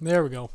There we go.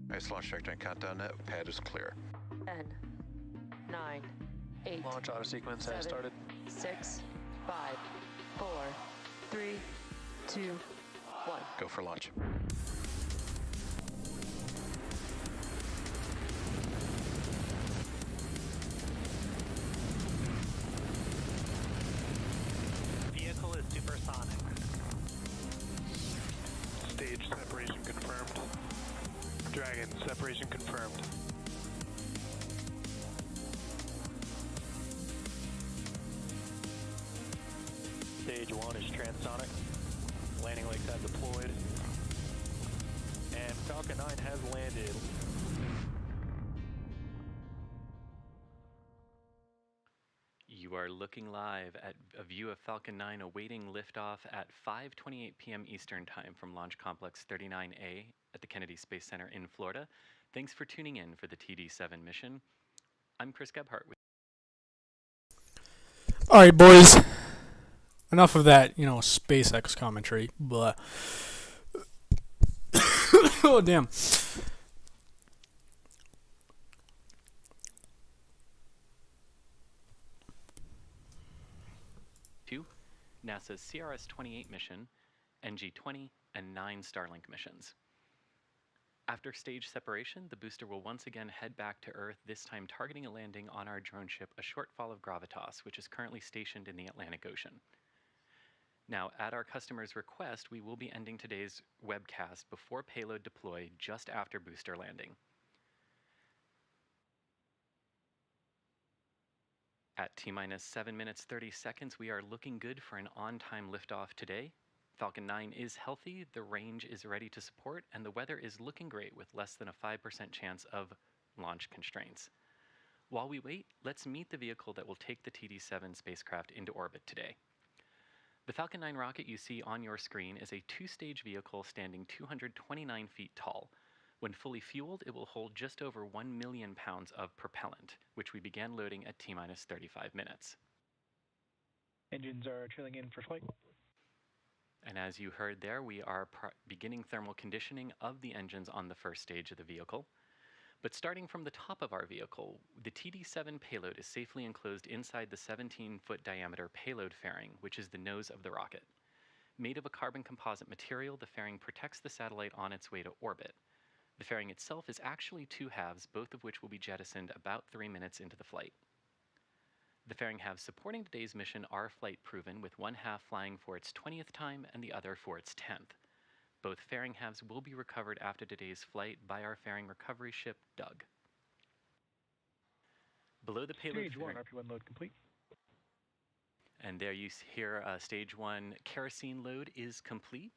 Nice launch trajectory and countdown net. Pad is clear. 10, 9, 8. Launch auto sequence has started. 6, 5, 4, 3, 2, 1. Go for launch. Vehicle is supersonic. Stage separation confirmed. Dragon, separation confirmed. Stage 1 is transonic. Landing legs have deployed. And Falcon 9 has landed. You are looking live at a view of Falcon 9 awaiting liftoff at 5:28 p.m. Eastern Time from Launch Complex 39A at the Kennedy Space Center in Florida. Thanks for tuning in for the TD7 mission. I'm Chris Gebhardt with All right, boys. Enough of that, SpaceX commentary. Blah. Oh, damn. NASA's CRS-28 mission, NG-20, and 9 Starlink missions. After stage separation, the booster will once again head back to Earth, this time targeting a landing on our drone ship, a short fall of Gravitas, which is currently stationed in the Atlantic Ocean. Now, at our customer's request, we will be ending today's webcast before payload deploy just after booster landing. At T-minus 7 minutes 30 seconds, we are looking good for an on-time liftoff today. Falcon 9 is healthy, the range is ready to support, and the weather is looking great with less than a 5% chance of launch constraints. While we wait, let's meet the vehicle that will take the TD7 spacecraft into orbit today. The Falcon 9 rocket you see on your screen is a two-stage vehicle standing 229 feet tall. When fully fueled, it will hold just over 1 million pounds of propellant, which we began loading at T-minus 35 minutes. Engines are trailing in for flight. And as you heard there, we are beginning thermal conditioning of the engines on the first stage of the vehicle. But starting from the top of our vehicle, the TD7 payload is safely enclosed inside the 17-foot diameter payload fairing, which is the nose of the rocket. Made of a carbon composite material, the fairing protects the satellite on its way to orbit. The fairing itself is actually two halves, both of which will be jettisoned about 3 minutes into the flight. The fairing halves supporting today's mission are flight proven, with one half flying for its 20th time and the other for its 10th. Both fairing halves will be recovered after today's flight by our fairing recovery ship, Doug. Below the payload Stage 1, RP1 load complete. And there you hear stage 1 kerosene load is complete.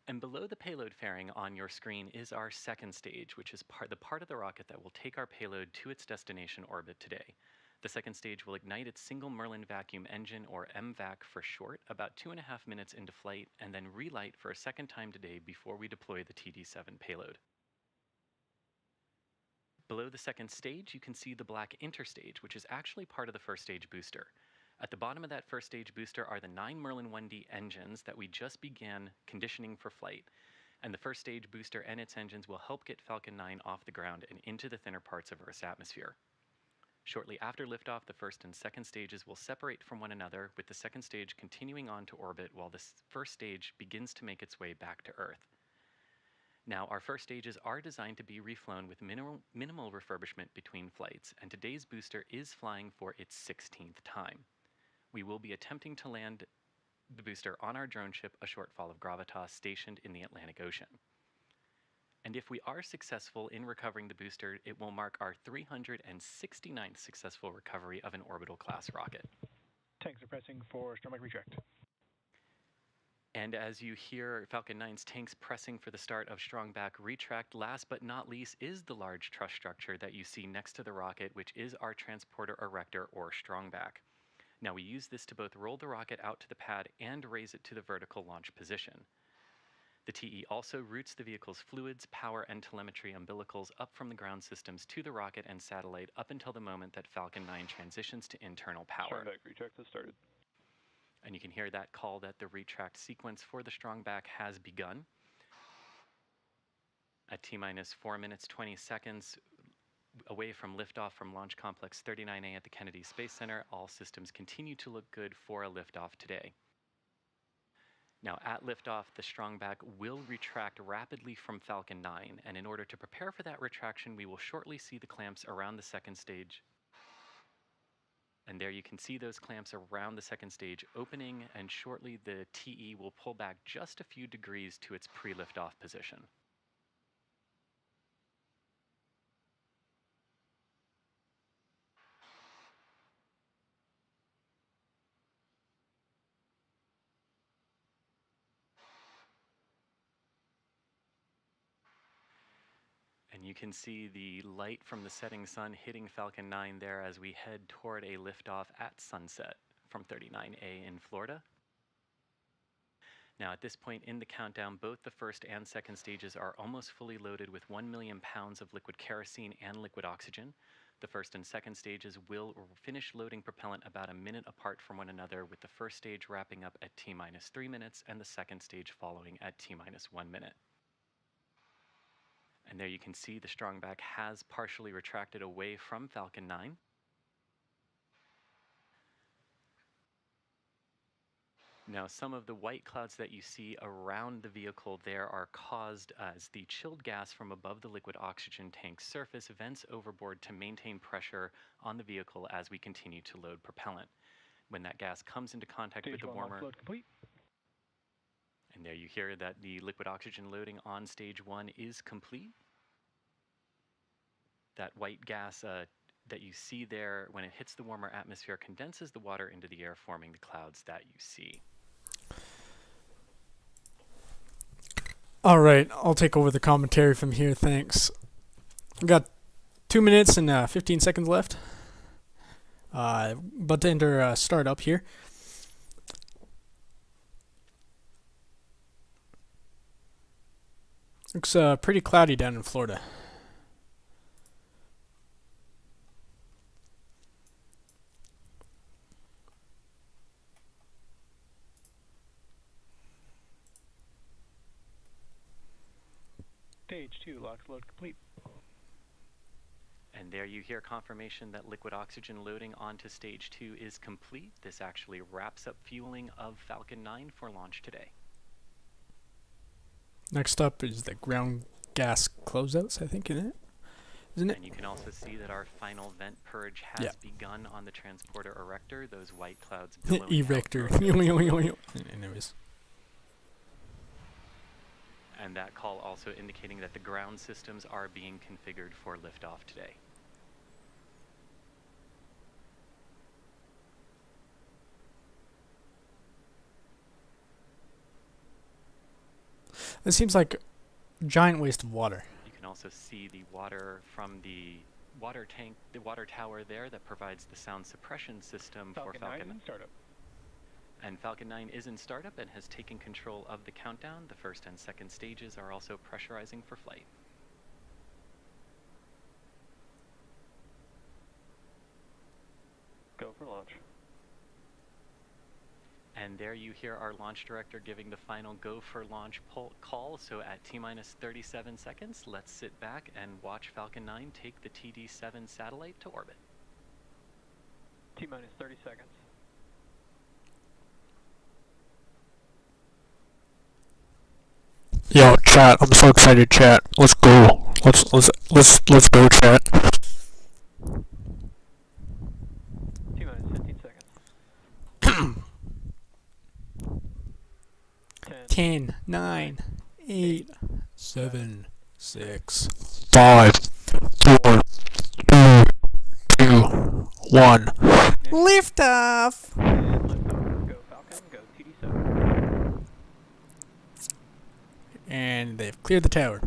And below the payload fairing on your screen is our second stage, which is the part of the rocket that will take our payload to its destination orbit today. The second stage will ignite its single Merlin vacuum engine, or MVAC for short, about 2.5 minutes into flight, and then relight for a second time today before we deploy the TD7 payload. Below the second stage, you can see the black interstage, which is actually part of the first stage booster. At the bottom of that first stage booster are the 9 Merlin 1D engines that we just began conditioning for flight. And the first stage booster and its engines will help get Falcon 9 off the ground and into the thinner parts of Earth's atmosphere. Shortly after liftoff, the first and second stages will separate from one another, with the second stage continuing on to orbit while the first stage begins to make its way back to Earth. Now, our first stages are designed to be reflown with minimal refurbishment between flights, and today's booster is flying for its 16th time. We will be attempting to land the booster on our drone ship, a Shortfall of Gravitas, stationed in the Atlantic Ocean. And if we are successful in recovering the booster, it will mark our 369th successful recovery of an orbital class rocket. Tanks are pressing for Stromback retract. And as you hear Falcon 9's tanks pressing for the start of Strongback retract, last but not least is the large truss structure that you see next to the rocket, which is our transporter erector, or Strongback. Now, we use this to both roll the rocket out to the pad and raise it to the vertical launch position. The TE also routes the vehicle's fluids, power, and telemetry umbilicals up from the ground systems to the rocket and satellite up until the moment that Falcon 9 transitions to internal power. Strongback retract has started. And you can hear that call that the retract sequence for the Strongback has begun. At T-minus 4 minutes 20 seconds, away from liftoff from Launch Complex 39A at the Kennedy Space Center, all systems continue to look good for a liftoff today. Now, at liftoff, the Strongback will retract rapidly from Falcon 9, and in order to prepare for that retraction, we will shortly see the clamps around the second stage. And there you can see those clamps around the second stage opening, and shortly the TE will pull back just a few degrees to its pre-liftoff position. And you can see the light from the setting sun hitting Falcon 9 there as we head toward a liftoff at sunset from 39A in Florida. Now, at this point in the countdown, both the first and second stages are almost fully loaded with 1 million pounds of liquid kerosene and liquid oxygen. The first and second stages will finish loading propellant about a minute apart from one another, with the first stage wrapping up at T-minus 3 minutes and the second stage following at T-minus 1 minute. And there you can see the Strongback has partially retracted away from Falcon 9. Now, some of the white clouds that you see around the vehicle there are caused as the chilled gas from above the liquid oxygen tank surface vents overboard to maintain pressure on the vehicle as we continue to load propellant. When that gas comes into contact with the warmer, complete. and there you hear that the liquid oxygen loading on stage 1 is complete. That white gas that you see there, when it hits the warmer atmosphere, condenses the water into the air, forming the clouds that you see. All right, I'll take over the commentary from here. Thanks. We got 2 minutes and 15 seconds left. About to enter startup here. Looks pretty cloudy down in Florida. Stage 2, locks load complete. And there you hear confirmation that liquid oxygen loading onto stage 2 is complete. This actually wraps up fueling of Falcon 9 for launch today. Next up is the ground gas closeouts, I think, isn't it? And you can also see that our final vent purge has begun on the transporter erector, those white clouds billowing Erector. out. Anyways. And that call also indicating that the ground systems are being configured for liftoff today. It seems like a giant waste of water. You can also see the water from the water tank, the water tower there that provides the sound suppression system for Falcon 9. Startup. And Falcon 9 is in startup and has taken control of the countdown. The first and second stages are also pressurizing for flight. Go for launch. And there you hear our launch director giving the final go for launch call. So at T-minus 37 seconds, let's sit back and watch Falcon 9 take the TD7 satellite to orbit. T-minus 30 seconds. Yo, chat! I'm so excited, chat. Let's go. Let's go, chat. T-minus 15 seconds. 10, 9, 8, 7, 6, 5, 4, 3, 2, 1. Lift off! And liftoff. Go Falcon, go TD7. And they've cleared the tower.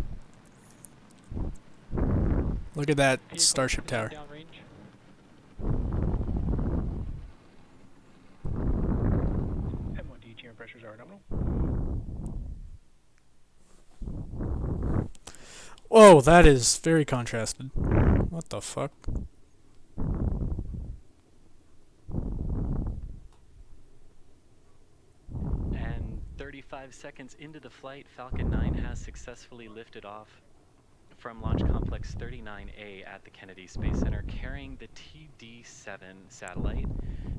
Look at that Starship tower. Downrange. M1D chamber pressures are nominal. Whoa, that is very contrasted. What the fuck? And 35 seconds into the flight, Falcon 9 has successfully lifted off from Launch Complex 39A at the Kennedy Space Center, carrying the TD7 satellite.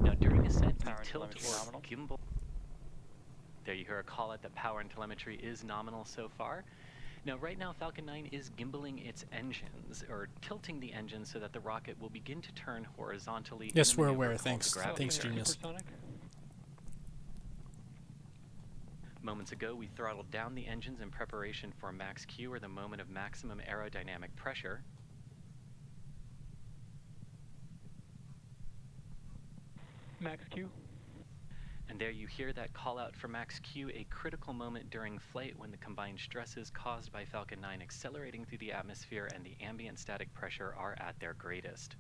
Now, during ascent, you Power and tilt telemetry or nominal. gimbal. There you hear a call out that power and telemetry is nominal so far. Now, right now, Falcon 9 is gimbaling its engines, or tilting the engines so that the rocket will begin to turn horizontally. Yes, in a we're maneuver aware. called Thanks. the gravity Thanks, turn. genius. Supersonic. Moments ago, we throttled down the engines in preparation for max Q, or the moment of maximum aerodynamic pressure. Max Q. And there you hear that call out for max Q, a critical moment during flight when the combined stresses caused by Falcon 9 accelerating through the atmosphere and the ambient static pressure are at their greatest.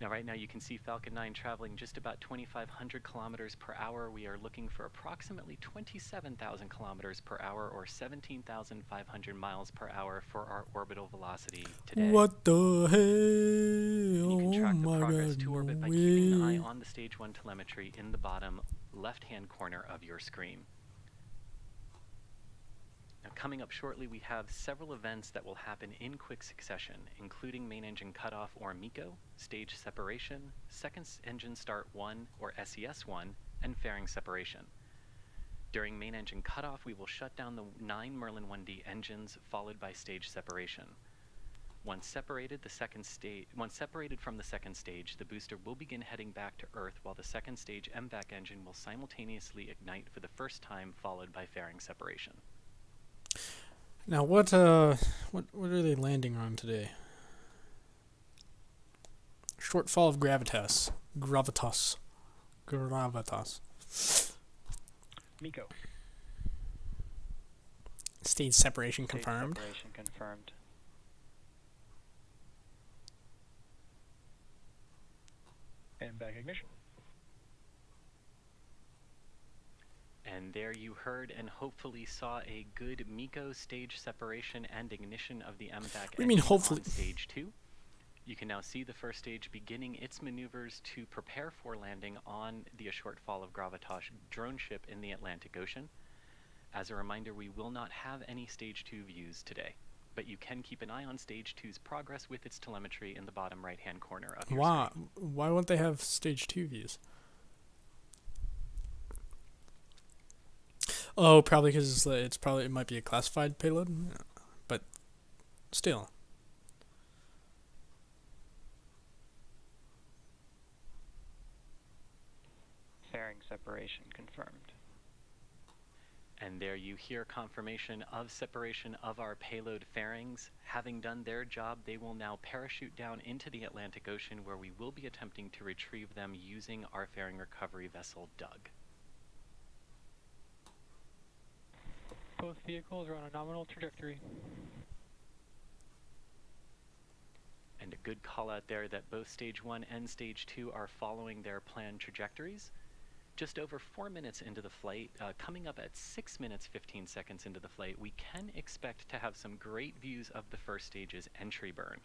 Now, right now, you can see Falcon 9 traveling just about 2,500 kilometers per hour. We are looking for approximately 27,000 kilometers per hour, or 17,500 miles per hour for our orbital velocity today. What the hell? You can track the Oh my progress god, to orbit no by keeping an way. eye on the Stage 1 telemetry in the bottom left-hand corner of your screen. Now, coming up shortly, we have several events that will happen in quick succession, including main engine cutoff, or MECO, stage separation, second engine start 1, or SES1, and fairing separation. During main engine cutoff, we will shut down the 9 Merlin 1D engines, followed by stage separation. Once separated from the second stage, the booster will begin heading back to Earth while the second stage MVAC engine will simultaneously ignite for the first time, followed by fairing separation. Now, what are they landing on today? Shortfall of gravitas. Gravitas. Miko. Stage separation Stage confirmed. separation confirmed. And back ignition. And there you heard and hopefully saw a good Miko stage separation and ignition of the MVAC You mean engine hopefully? on stage 2. You can now see the first stage beginning its maneuvers to prepare for landing on the A Shortfall of Gravitas drone ship in the Atlantic Ocean. As a reminder, we will not have any stage 2 views today, but you can keep an eye on stage 2's progress with its telemetry in the bottom right-hand corner of your screen. Why won't they have stage 2 views? Oh, probably because it might be a classified payload, but still. Fairing separation confirmed. And there you hear confirmation of separation of our payload fairings. Having done their job, they will now parachute down into the Atlantic Ocean, where we will be attempting to retrieve them using our fairing recovery vessel, Doug. Both vehicles are on a nominal trajectory. And a good call out there that both Stage 1 and Stage 2 are following their planned trajectories. Just over 4 minutes into the flight, coming up at 6 minutes 15 seconds into the flight, we can expect to have some great views of the first stage's entry burn.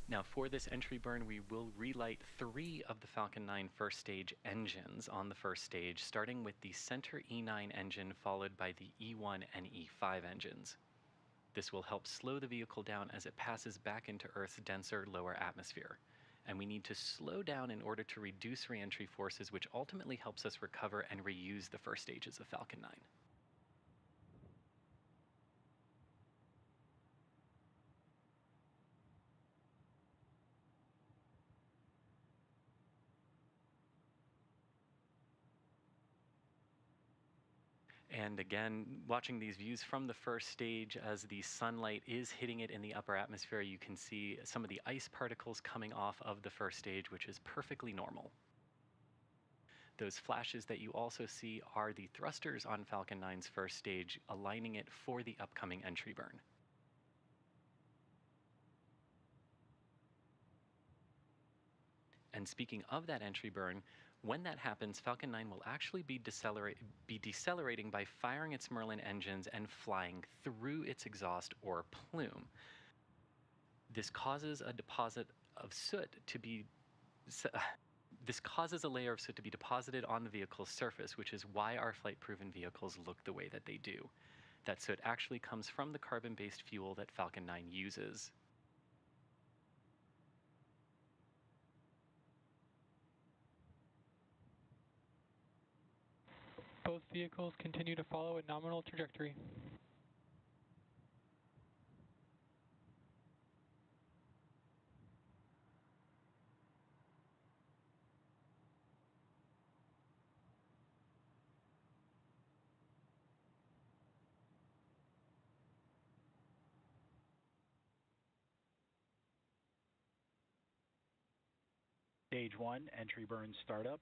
Now for this entry burn, we will relight 3 of the Falcon 9 first stage engines on the first stage, starting with the center E9 engine, followed by the E1 and E5 engines. This will help slow the vehicle down as it passes back into Earth's denser lower atmosphere. And we need to slow down in order to reduce re-entry forces, which ultimately helps us recover and reuse the first stages of Falcon 9. And again, watching these views from the first stage, as the sunlight is hitting it in the upper atmosphere, you can see some of the ice particles coming off of the first stage, which is perfectly normal. Those flashes that you also see are the thrusters on Falcon 9's first stage, aligning it for the upcoming entry burn. And speaking of that entry burn, when that happens, Falcon 9 will actually be decelerating by firing its Merlin engines and flying through its exhaust or plume. This causes a deposit of soot to be This causes a layer of soot to be deposited on the vehicle's surface, which is why our flight-proven vehicles look the way that they do. That soot actually comes from the carbon-based fuel that Falcon 9 uses. Both vehicles continue to follow a nominal trajectory. Stage 1, entry burn startup.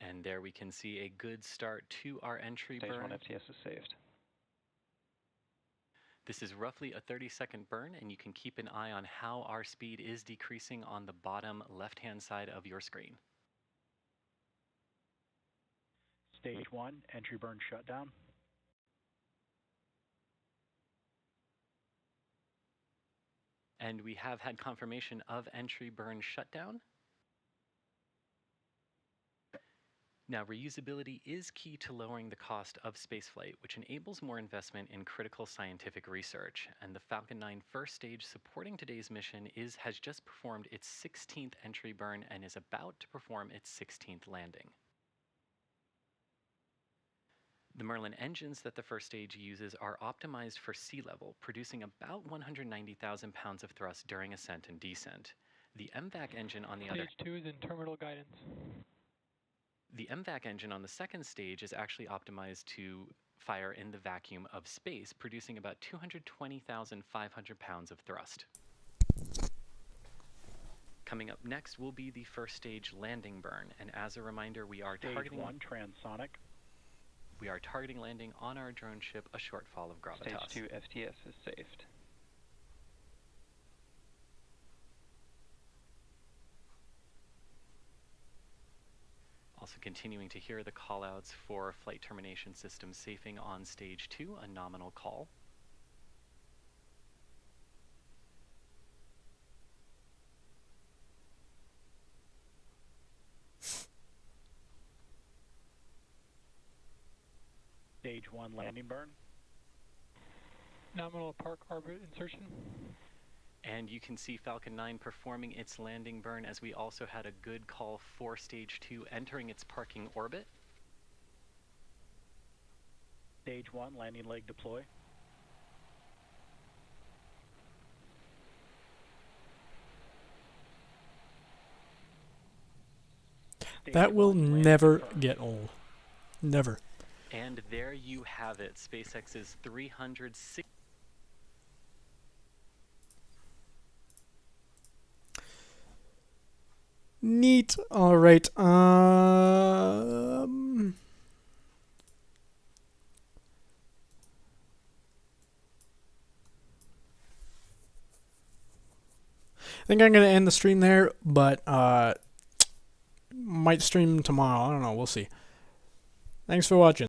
And there we can see a good start to our entry Stage burn. 1 FTS is saved. This is roughly a 30-second burn, and you can keep an eye on how our speed is decreasing on the bottom left-hand side of your screen. Stage 1, entry burn shutdown. And we have had confirmation of entry burn shutdown. Now, reusability is key to lowering the cost of spaceflight, which enables more investment in critical scientific research. And the Falcon 9 first stage supporting today's mission has just performed its 16th entry burn and is about to perform its 16th landing. The Merlin engines that the first stage uses are optimized for sea level, producing about 190,000 pounds of thrust during ascent and descent. The MVAC engine on the other Stage 2 is in terminal guidance. The MVAC engine on the second stage is actually optimized to fire in the vacuum of space, producing about 220,500 pounds of thrust. Coming up next will be the first stage landing burn, and as a reminder, we are Stage targeting 1 transonic. we are targeting landing on our drone ship, a shortfall of gravitas. Stage 2 STS is saved. Also continuing to hear the callouts for flight termination system safing on stage 2, a nominal call. Stage 1 landing burn. Nominal park orbit insertion. And you can see Falcon 9 performing its landing burn as we also had a good call for stage 2 entering its parking orbit. Stage 1 landing leg deploy. Stage That will 1 landing never confirmed. get old. Never. And there you have it, SpaceX's 360. Neat. All right. I think I'm gonna end the stream there, but might stream tomorrow. I don't know. We'll see. Thanks for watching.